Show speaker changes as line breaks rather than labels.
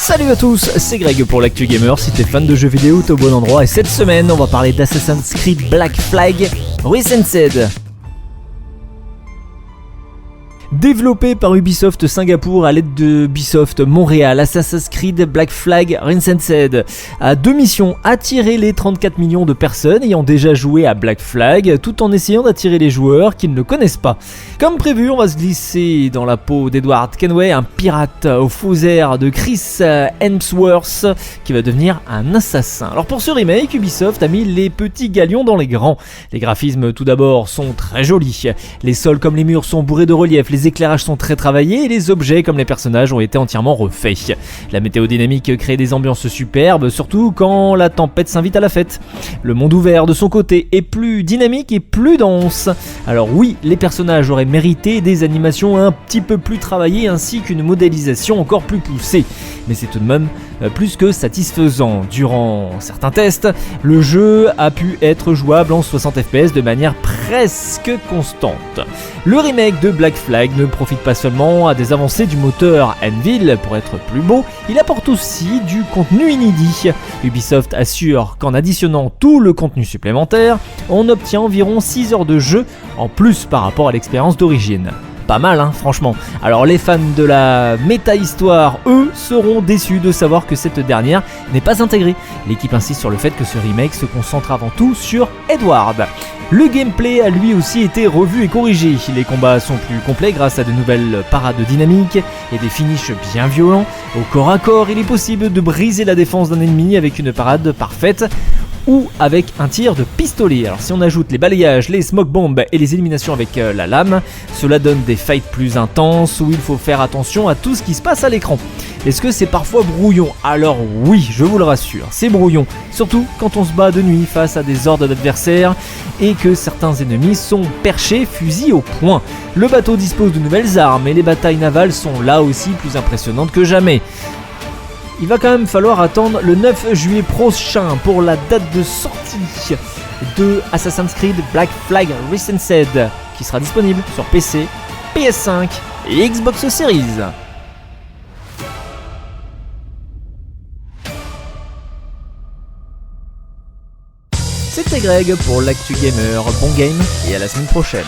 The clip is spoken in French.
Salut à tous, c'est Greg pour l'Actu Gamer. Si t'es fan de jeux vidéo, t'es au bon endroit. Et cette semaine, on va parler d'Assassin's Creed Black Flag Recenseed. Développé par Ubisoft Singapour à l'aide de Ubisoft Montréal, Assassin's Creed Black Flag Recenseed a deux missions: attirer les 34 millions de personnes ayant déjà joué à Black Flag, tout en essayant d'attirer les joueurs qui ne le connaissent pas. Comme prévu, on va se glisser dans la peau d'Edward Kenway, un pirate aux faux airs de Chris Hemsworth, qui va devenir un assassin. Alors pour ce remake, Ubisoft a mis les petits galions dans les grands. Les graphismes tout d'abord sont très jolis, les sols comme les murs sont bourrés de relief, les éclairages sont très travaillés et les objets comme les personnages ont été entièrement refaits. La météo dynamique crée des ambiances superbes, surtout quand la tempête s'invite à la fête. Le monde ouvert de son côté est plus dynamique et plus dense. Alors oui, les personnages auraient mérité des animations un petit peu plus travaillées ainsi qu'une modélisation encore plus poussée. Mais c'est tout de même plus que satisfaisant. Durant certains tests, le jeu a pu être jouable en 60 fps de manière presque constante. Le remake de Black Flag ne profite pas seulement à des avancées du moteur Anvil pour être plus beau, il apporte aussi du contenu inédit. Ubisoft assure qu'en additionnant tout le contenu supplémentaire, on obtient environ 6 heures de jeu en plus par rapport à l'expérience d'origine. Pas mal franchement. Alors les fans de la méta-histoire, eux, seront déçus de savoir que cette dernière n'est pas intégrée. L'équipe insiste sur le fait que ce remake se concentre avant tout sur Edward. Le gameplay a lui aussi été revu et corrigé. Les combats sont plus complets grâce à de nouvelles parades dynamiques et des finishes bien violents. Au corps à corps, il est possible de briser la défense d'un ennemi avec une parade parfaite ou avec un tir de pistolet. Alors si on ajoute les balayages, les smoke bombs et les éliminations avec la lame, cela donne des fights plus intenses où il faut faire attention à tout ce qui se passe à l'écran. Est-ce que c'est parfois brouillon? Alors oui, je vous le rassure, c'est brouillon, surtout quand on se bat de nuit face à des hordes d'adversaires et que certains ennemis sont perchés, fusil au poing. Le bateau dispose de nouvelles armes et les batailles navales sont là aussi plus impressionnantes que jamais. Il va quand même falloir attendre le 9 juillet prochain pour la date de sortie de Assassin's Creed Black Flag Recenseed, qui sera disponible sur PC, PS5 et Xbox Series. C'était Greg pour l'Actu Gamer, bon game et à la semaine prochaine.